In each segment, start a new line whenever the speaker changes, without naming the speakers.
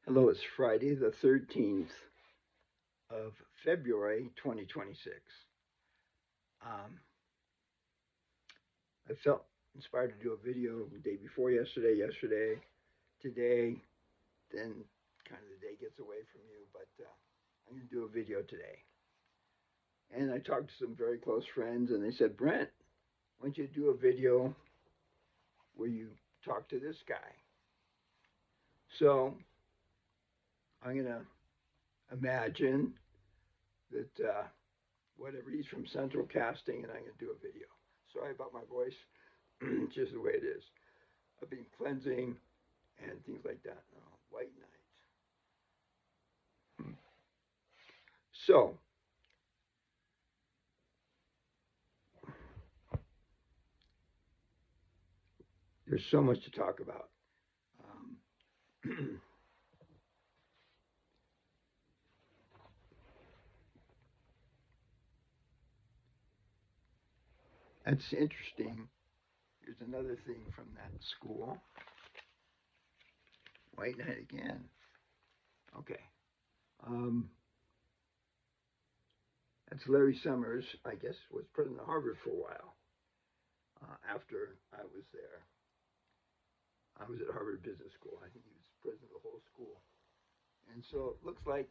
Hello, it's Friday the 13th of February 2026. Um, I felt inspired to do a video the day before yesterday, today, then kind of the day gets away from you, but I'm going to do a video today. And I talked to some very close friends, and they said, Brent, why don't you do a video where you talk to this guy? So I'm going to imagine that whatever he's from Central Casting, and I'm going to do a video. Sorry about my voice. Just the way it is. I've been cleansing and things like that. Oh, white knight. So there's so much to talk about. Um, that's interesting. Here's another thing from that school. White knight again. Okay. Um, that's Larry Summers. I guess was president of Harvard for a while. After I was there, I was at Harvard Business School. I think he was president of the whole school. And so it looks like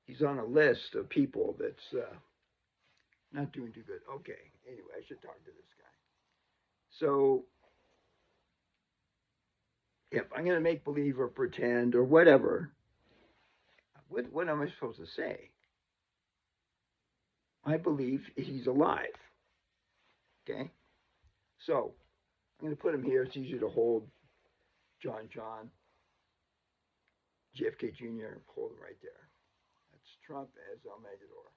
he's on a list of people that's not doing too good. Okay. Anyway, I should talk to this guy. So if I'm going to make believe or pretend or whatever, what am I supposed to say? I believe he's alive. Okay. So I'm going to put him here. It's easier to hold John, JFK Jr. Hold him right there. That's Trump as El Matador.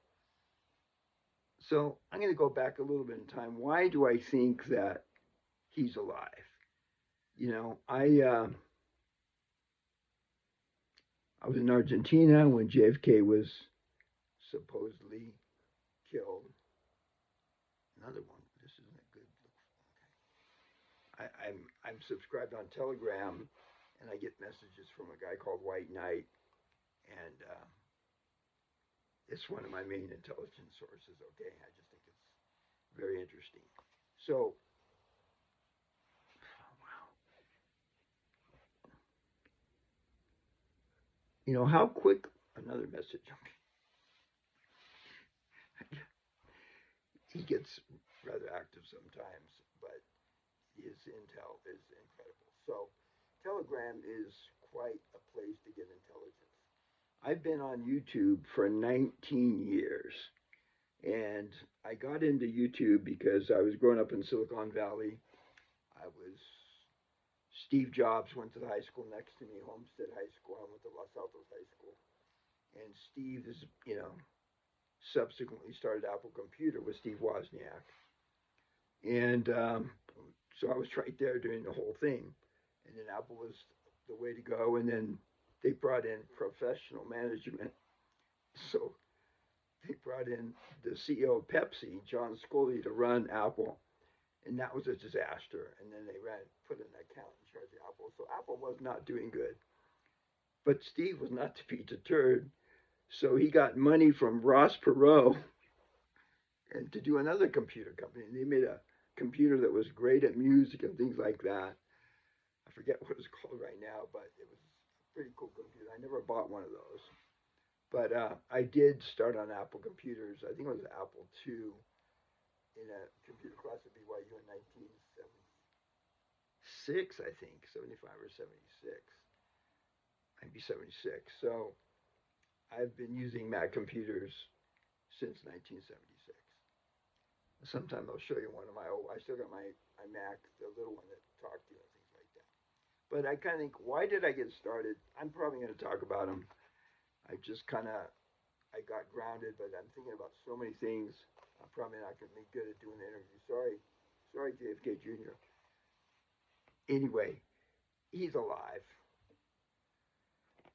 So I'm going to go back a little bit in time. Why do I think that he's alive? I was in Argentina when JFK was supposedly killed. Another one. This isn't a good. I'm subscribed on Telegram, and I get messages from a guy called White Knight, and it's one of my main intelligence sources. Okay, I just think it's very interesting. So, wow, how quick another message. Okay, he gets rather active sometimes, but his intel is incredible. So, Telegram is quite a place to get intelligence. I've been on YouTube for 19 years. And I got into YouTube because I was growing up in Silicon Valley. I was Steve Jobs went to the high school next to me, Homestead High School. I went to Los Altos High School, and Steve is, subsequently started Apple Computer with Steve Wozniak, and so I was right there doing the whole thing, and then Apple was the way to go, and then they brought in professional management, so they brought in the CEO of Pepsi, John Scully, to run Apple, and that was a disaster. And then they put an account in charge of Apple, so Apple was not doing good. But Steve was not to be deterred, so he got money from Ross Perot and to do another computer company. And they made a computer that was great at music and things like that. I forget what it's called right now, but it was a pretty cool computer. I never bought one of those, but I did start on Apple computers. I think it was Apple II in a computer class at BYU in 1976, I think, 75 or 76, maybe 76. So I've been using Mac computers since 1976. Sometime I'll show you one of my old. I still got my Mac, the little one that talked to you and things like that. But I kind of think, why did I get started? I'm probably going to talk about them. I just kind of I got grounded, but I'm thinking about so many things. I'm probably not going to be good at doing the interview. Sorry, JFK Jr. Anyway, he's alive.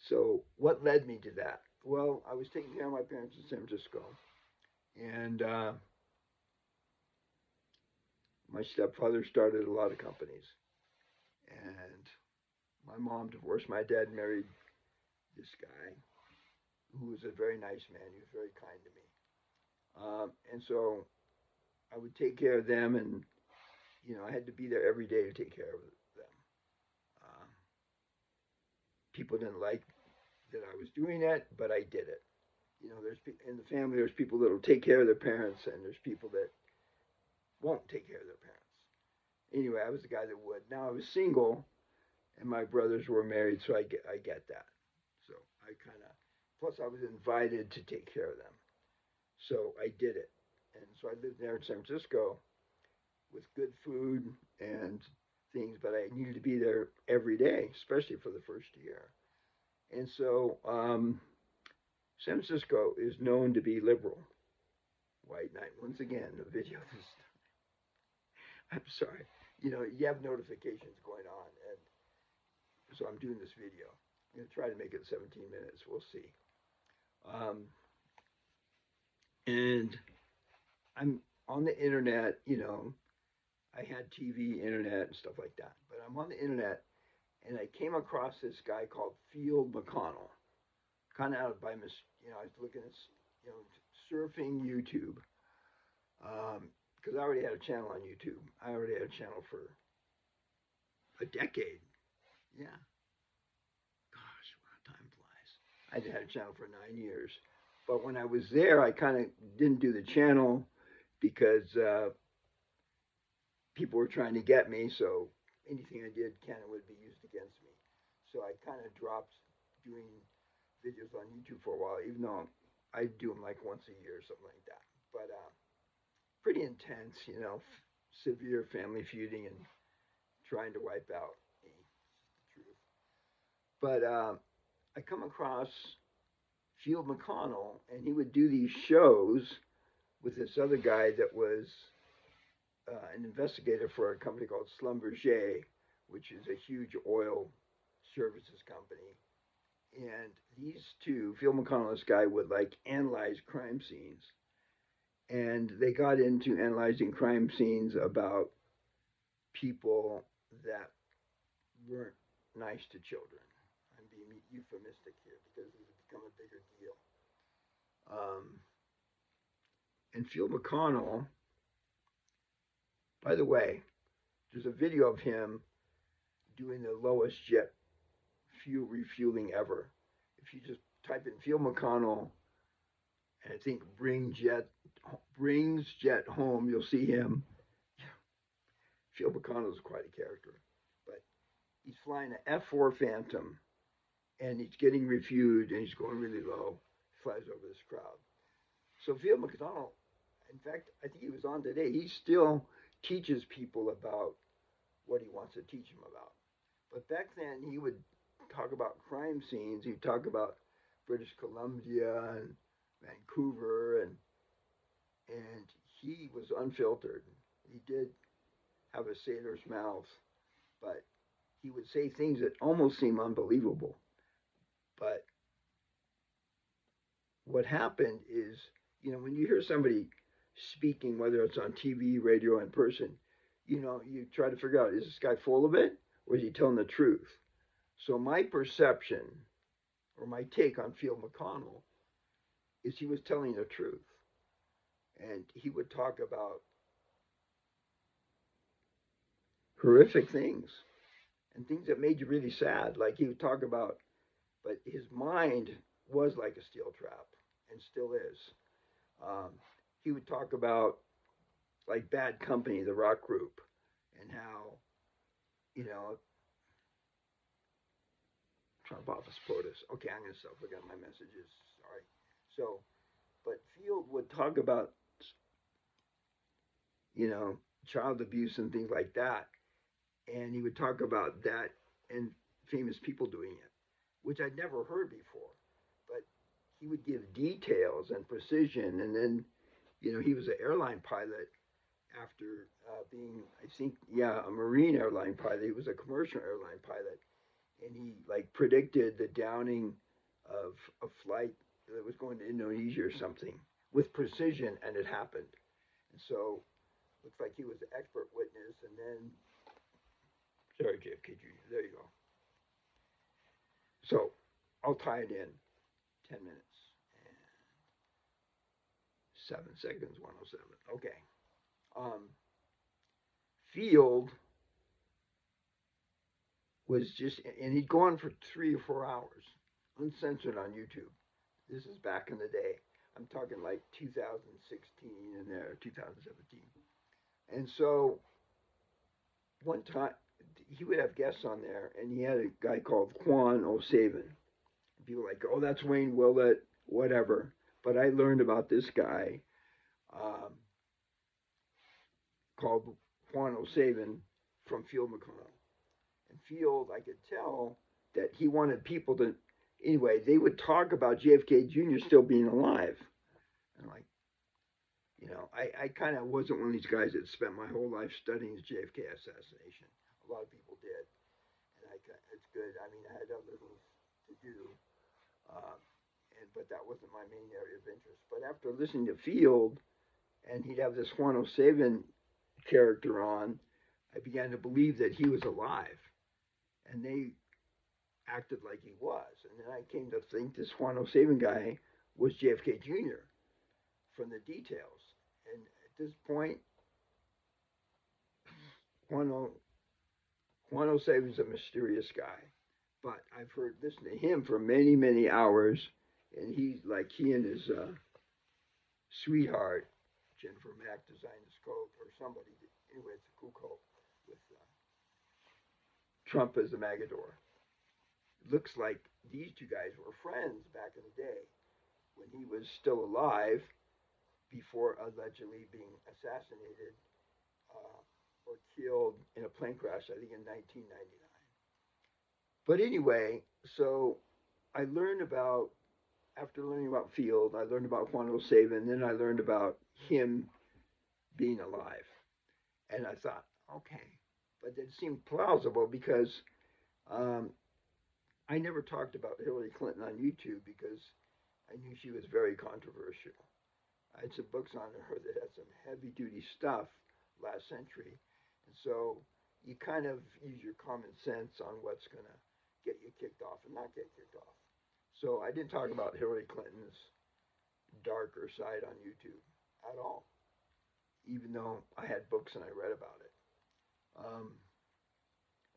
So what led me to that? Well, I was taking care of my parents in San Francisco, and my stepfather started a lot of companies, and My mom divorced my dad, and married this guy who was a very nice man. He was very kind to me. And so I would take care of them, and I had to be there every day to take care of them. Uh, People didn't like that I was doing that, but I did it. There's in the family, there's people that will take care of their parents, and there's people that won't take care of their parents. Anyway, I was the guy that would. Now I was single, and my brothers were married, so I get that. So I kind of plus I was invited to take care of them, so I did it. And so I lived there in San Francisco with good food and things, but I needed to be there every day, especially for the first year. And so San Francisco is known to be liberal. White knight. Once again, the video. I'm sorry. You have notifications going on, and so I'm doing this video. I'm gonna try to make it 17 minutes. We'll see. Um, and I'm on the internet. I had TV, internet, and stuff like that. But I'm on the internet, and I came across this guy called Field McConnell. Kind of out by mis. I was looking at surfing YouTube. Because I already had a channel on YouTube. I already had a channel for a decade. Yeah. Gosh, wow, time flies. I had a channel for 9 years. But when I was there, I kind of didn't do the channel because people were trying to get me. So anything I did kind of would be used against me. So I kind of dropped doing videos on YouTube for a while, even though I do them like once a year or something like that. But pretty intense, severe family feuding and trying to wipe out me. The truth. But I come across Field McConnell, and he would do these shows with this other guy that was an investigator for a company called Schlumberger, which is a huge oil services company. And these two, Field McConnell, this guy would like analyze crime scenes, and they got into analyzing crime scenes about people that weren't nice to children. I'm being euphemistic here because it has become a bigger deal. Um, and Field McConnell, by the way, there's a video of him doing the lowest jet fuel refueling ever. If you just type in Field McConnell and I think brings jet home, you'll see him. Field McConnell is quite a character, but he's flying an F-4 Phantom and he's getting refueled and he's going really low. He flies over this crowd. So Field McConnell, in fact, I think he was on today. He still teaches people about what he wants to teach them about. But back then, he would talk about crime scenes. He'd talk about British Columbia and Vancouver, and he was unfiltered. He did have a sailor's mouth, but he would say things that almost seem unbelievable. But what happened is, when you hear somebody speaking, whether it's on TV, radio, in person, you try to figure out, is this guy full of it or is he telling the truth? So my perception or my take on Field McConnell is he was telling the truth. And he would talk about horrific things and things that made you really sad. Like he would talk about, but his mind was like a steel trap and still is. Um, he would talk about like Bad Company, the rock group, and how, you know, Trump office POTUS. Okay, I'm going to stop looking at my messages. Sorry. So, but Field would talk about, child abuse and things like that. And he would talk about that and famous people doing it, which I'd never heard before. But he would give details and precision. And then, he was an airline pilot after being, I think, yeah, a marine airline pilot. He was a commercial airline pilot, and he like predicted the downing of a flight that was going to Indonesia or something with precision, and it happened. And so looks like he was an expert witness. And then, sorry, JFK Jr. There you go. So I'll tie it in 10 minutes and 7 seconds, 107. Okay. Um, Field was just, and he'd gone for 3 or 4 hours, uncensored on YouTube. This is back in the day. I'm talking like 2016 and there, 2017. And so one time he would have guests on there, and he had a guy called Quan O'Savin. People were like, oh, that's Wayne Willett, whatever. But I learned about this guy um, called Quan O'Savin from Field McConnell. And Field, I could tell that he wanted people to. Anyway, they would talk about JFK Jr. still being alive. And like, I kind of wasn't one of these guys that spent my whole life studying the JFK assassination. A lot of people did, and it's good. I mean, I had other things to do, um, but that wasn't my main area of interest. But after listening to Field, and he'd have this Juan O'Savin character on, I began to believe that he was alive, and they acted like he was. And then I came to think this Juan O'Savin guy was JFK Jr. from the details. And at this point, Juan, o, Juan O'Savin's a mysterious guy. But I've heard listen to him for many, many hours, and he and his sweetheart, Jennifer Mack, designed this coat, or somebody did. Anyway, it's a cool coat with Trump as the Magador. It looks like these two guys were friends back in the day when he was still alive before allegedly being assassinated uh, or killed in a plane crash, I think in 1999. But anyway, so I learned about, after learning about Field, I learned about Juan O'Savin, then I learned about him being alive. And I thought, okay. But it seemed plausible because um, I never talked about Hillary Clinton on YouTube because I knew she was very controversial. I had some books on her that had some heavy duty stuff last century. And so you kind of use your common sense on what's going to get you kicked off and not get kicked off. So I didn't talk about Hillary Clinton's darker side on YouTube at all, even though I had books and I read about it.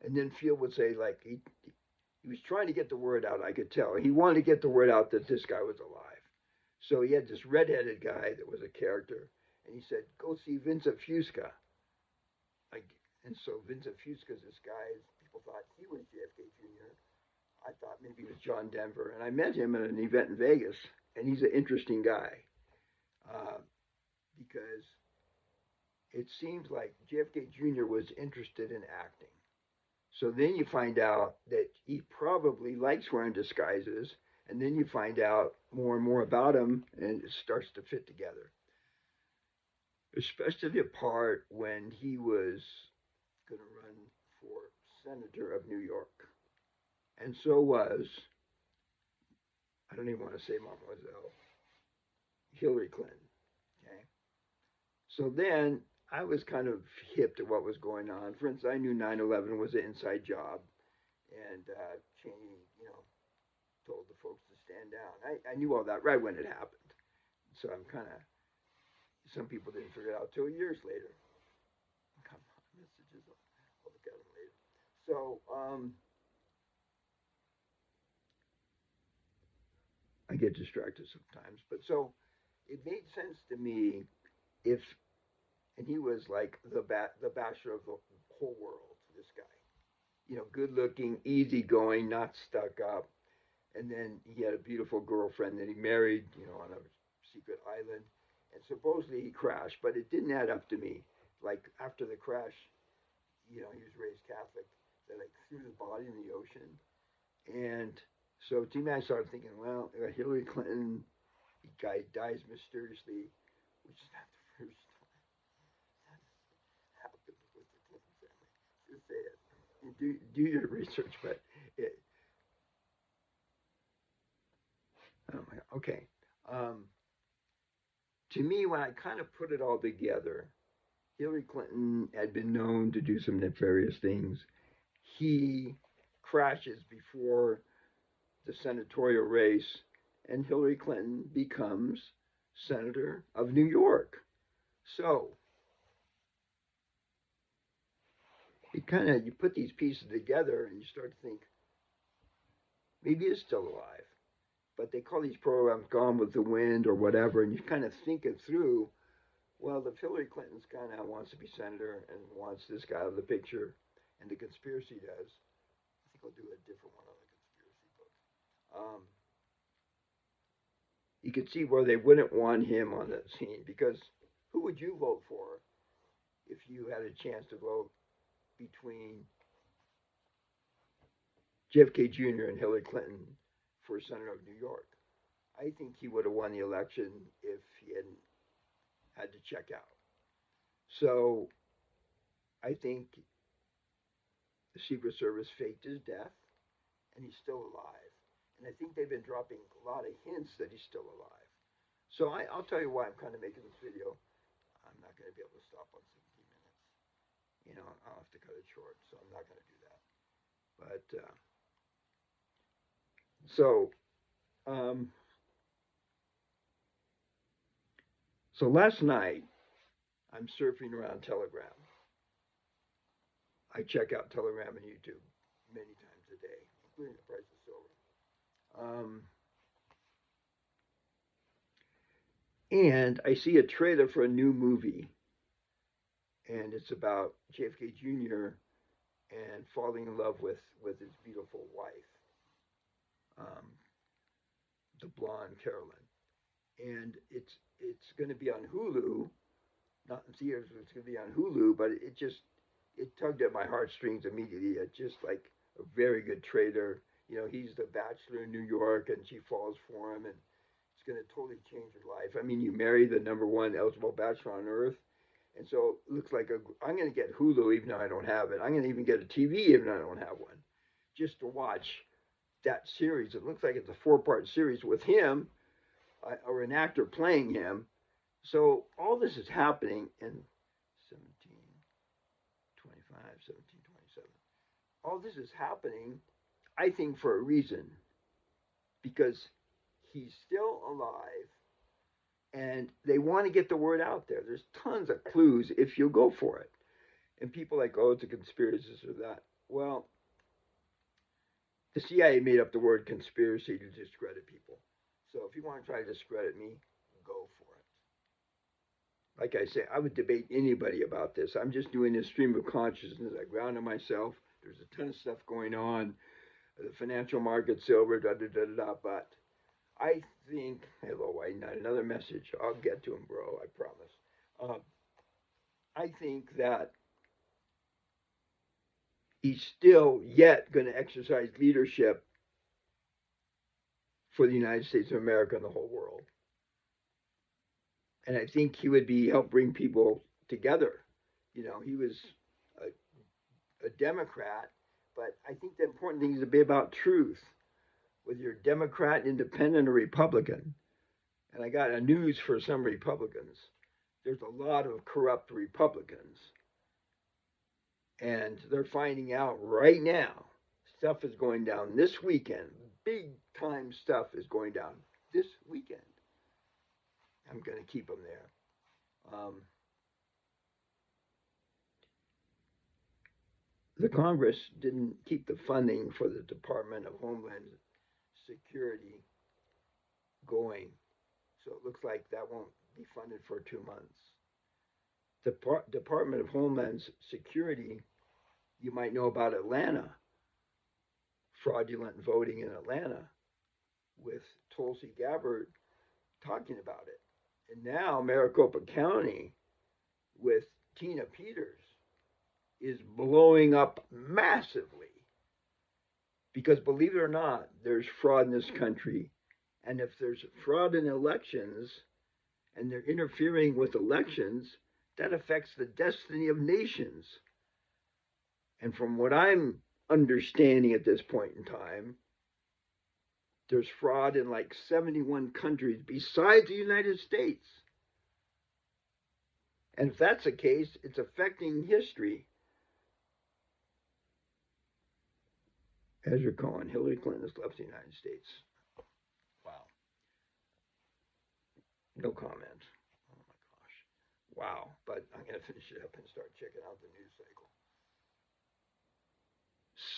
And then Field would say, like, he was trying to get the word out, I could tell. He wanted to get the word out that this guy was alive. So he had this redheaded guy that was a character, and he said, "Go see Vincent Fusca." Like, and so Vincent Fusca's this guy. People thought he was JFK Jr. I thought maybe it was John Denver, and I met him at an event in Vegas, and he's an interesting guy uh, because it seems like JFK Jr. was interested in acting. So then you find out that he probably likes wearing disguises, and then you find out more and more about him, and it starts to fit together. Especially the part when he was going to run for senator of New York, and so was, I don't even want to say Mademoiselle Hillary Clinton. Okay, so then I was kind of hip to what was going on. For instance, I knew 9/11 was an inside job, and Cheney, told the folks to stand down. I knew all that right when it happened. So I'm kind of, some people didn't figure it out till years later. Come on, messages. I'll look at them later. So I get distracted sometimes. But so it made sense to me if, and he was like the bachelor of the whole world, this guy. Good looking, easygoing, not stuck up. And then he had a beautiful girlfriend that he married, on a secret island. And supposedly he crashed, but it didn't add up to me. Like after the crash, he was raised Catholic. They like threw the body in the ocean, and so to me, I started thinking, well, Hillary Clinton guy dies mysteriously, which is not the first time that happened with the Clinton family. Just say it. Do your research, but it. Oh my God. Okay. Um, to me, when I kind of put it all together, Hillary Clinton had been known to do some nefarious things. He crashes before the senatorial race, and Hillary Clinton becomes senator of New York. So you put these pieces together and you start to think maybe he's still alive. But they call these programs Gone with the Wind or whatever, and you kind of think it through. Well, if Hillary Clinton's kind of wants to be senator and wants this guy out of the picture, and the conspiracy does, I think I'll do a different one on the conspiracy book. You could see where they wouldn't want him on the scene because who would you vote for if you had a chance to vote between JFK Jr. and Hillary Clinton for senator of New York? I think he would have won the election if he hadn't had to check out. So I think the Secret Service faked his death, and he's still alive. And I think they've been dropping a lot of hints that he's still alive. So I'll tell you why I'm kind of making this video. I'm not going to be able to stop on 17 minutes. You know, I'll have to cut it short, so I'm not going to do that. But so um, so last night I'm surfing around Telegram. I check out Telegram and YouTube many times a day, including the price of silver. And I see a trailer for a new movie, and it's about JFK Jr. and falling in love with his beautiful wife, um, the blonde Carolyn. And it's going to be on Hulu, not in theaters. It's going to be on Hulu, but it tugged at my heartstrings immediately. It's just like a very good trailer. You know, he's the bachelor in New York, and she falls for him, and it's going to totally change your life. I mean, you marry the number one eligible bachelor on earth, and so it looks like I'm going to get Hulu even though I don't have it. I'm going to even get a TV even though I don't have one, just to watch that series. It looks like it's a four-part series with him or an actor playing him. So all this is happening in 1725, 1727. All this is happening, I think, for a reason, because he's still alive and they want to get the word out there. There's tons of clues if you go for it. And people like, oh, it's a conspiracy or that. Well, the CIA made up the word conspiracy to discredit people. So if you want to try to discredit me, go for it. Like I say, I would debate anybody about this. I'm just doing this stream of consciousness. I grounded myself. There's a ton of stuff going on. The financial market, silver, da da da da. But I think, hello, White Knight, another message. I'll get to him, bro. I promise. I think that he's still yet going to exercise leadership for the United States of America and the whole world. And I think he would be help bring people together. You know, he was a Democrat, but I think the important thing is to be about truth, whether you're Democrat, Independent, or Republican. And I got a news for some Republicans. There's a lot of corrupt Republicans, and they're finding out right now. Stuff is going down this weekend. Big time stuff is going down this weekend. I'm going to keep them there. The Congress didn't keep the funding for the Department of Homeland Security going, so it looks like that won't be funded for 2 months. The Department of Homeland Security, you might know about Atlanta, fraudulent voting in Atlanta, with Tulsi Gabbard talking about it. And now Maricopa County with Tina Peters is blowing up massively. Because believe it or not, there's fraud in this country. And if there's fraud in elections and they're interfering with elections, that affects the destiny of nations. And from what I'm understanding at this point in time, there's fraud in like 71 countries besides the United States. And if that's the case, it's affecting history. Ezra Cohen, Hillary Clinton has left the United States. Wow. No comment. Oh my gosh. Wow. But I'm going to finish it up and start checking out the news cycle.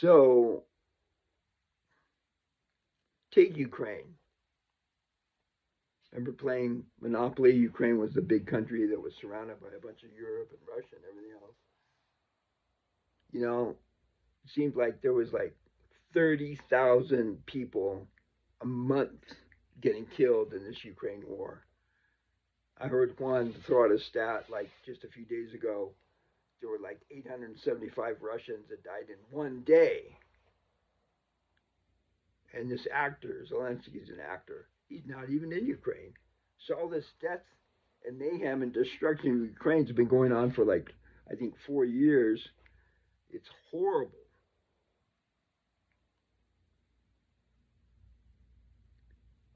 So, take Ukraine. Remember playing Monopoly? Ukraine was the big country that was surrounded by a bunch of Europe and Russia and everything else. You know, it seemed like there was like 30,000 people a month getting killed in this Ukraine war. I heard one throw out a stat like just a few days ago. There were like 875 Russians that died in one day. And this actor, Zelensky's an actor. He's not even in Ukraine. So all this death and mayhem and destruction of Ukraine has been going on for like I think 4 years. It's horrible.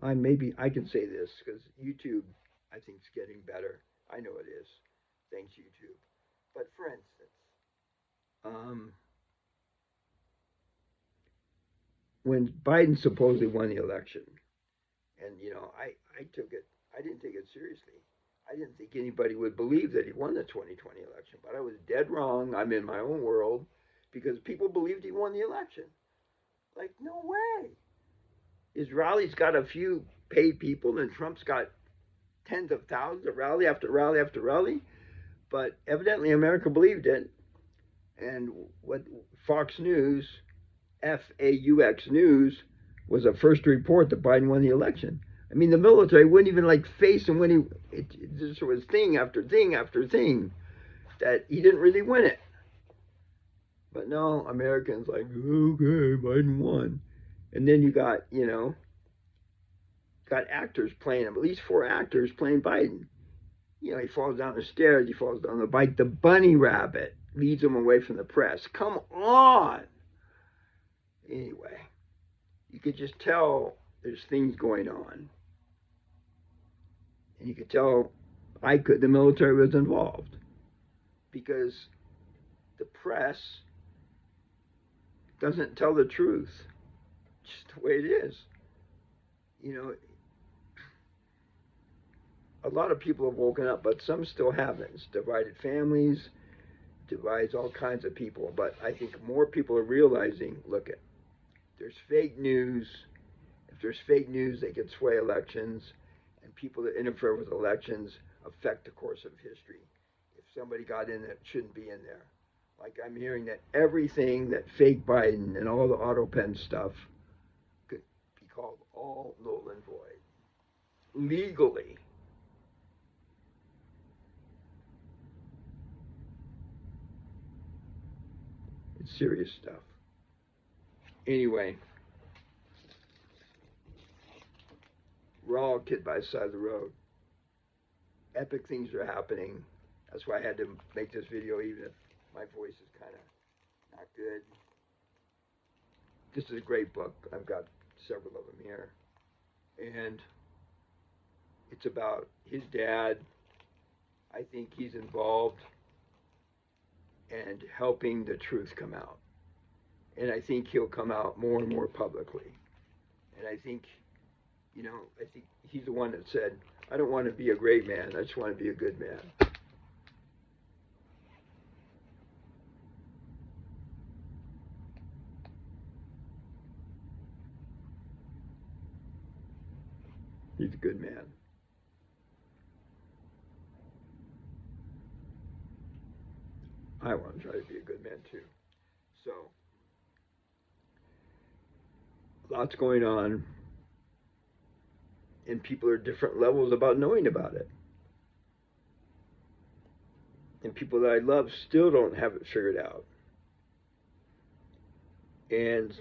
I can say this because YouTube I think is getting better. I know it is. Thanks YouTube. But for instance, um, when Biden supposedly won the election, and I took it, I didn't take it seriously. I didn't think anybody would believe that he won the 2020 election, but I was dead wrong. I'm in my own world because people believed he won the election. Like, no way. His rally's got a few paid people, and Trump's got tens of thousands of rally after rally after rally. But evidently, America believed it. And what Fox News, FAUX News, was the first to report that Biden won the election. I mean, the military wouldn't even like face him when it just was thing after thing after thing that he didn't really win it. But no, Americans like, okay, Biden won. And then you got actors playing him, at least four actors playing Biden. He falls down the stairs, he falls down the bike. The bunny rabbit leads him away from the press. Come on. Anyway, you could just tell there's things going on. And you could tell the military was involved because the press doesn't tell the truth, just the way it is. You know, a lot of people have woken up, but some still haven't. It's divided families, divides all kinds of people. But I think more people are realizing, look, there's fake news. If there's fake news, they can sway elections, and people that interfere with elections affect the course of history. If somebody got in that shouldn't be in there, like I'm hearing that everything that fake Biden and all the auto pen stuff could be called all null and void legally. It's serious stuff. Anyway, we're all a kid by the side of the road. Epic things are happening. That's why I had to make this video, even if my voice is kind of not good. This is a great book. I've got several of them here. And it's about his dad. I think he's involved and helping the truth come out. And I think he'll come out more and more publicly. And I think he's the one that said, I don't want to be a great man. I just want to be a good man. He's a good man. I want to try to be a good man too. So, lots going on, and people are different levels about knowing about it. And people that I love still don't have it figured out. And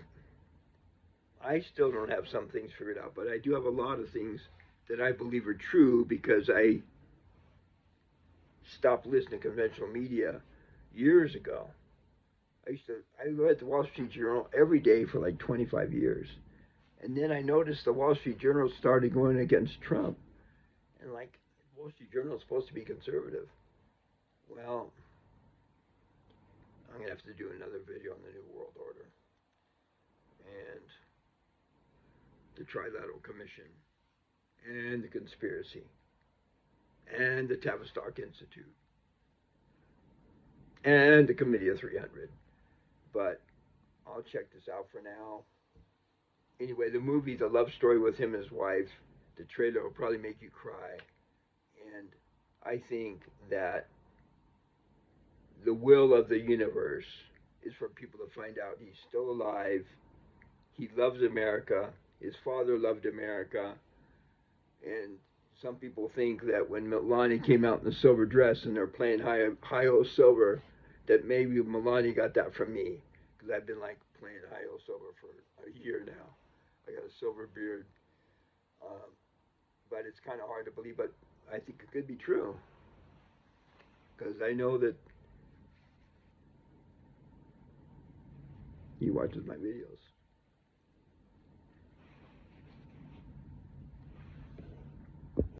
I still don't have some things figured out, but I do have a lot of things that I believe are true because I stopped listening to conventional media years ago. I read the Wall Street Journal every day for like 25 years. And then I noticed the Wall Street Journal started going against Trump. And like, Wall Street Journal is supposed to be conservative. Well, I'm going to have to do another video on the New World Order. and the Trilateral Commission and the conspiracy and the Tavistock Institute and the Committee of 300. But I'll check this out for now. Anyway, the movie, the love story with him and his wife, the trailer will probably make you cry. And I think that the will of the universe is for people to find out he's still alive. He loves America. His father loved America. And some people think that when Melania came out in the silver dress and they're playing Hi-Ho Silver, that maybe Melania got that from me. Because I've been like playing Hi-Ho Silver for a year now. I got a silver beard. Um, but it's kind of hard to believe, but I think it could be true. Because I know that he watches my videos.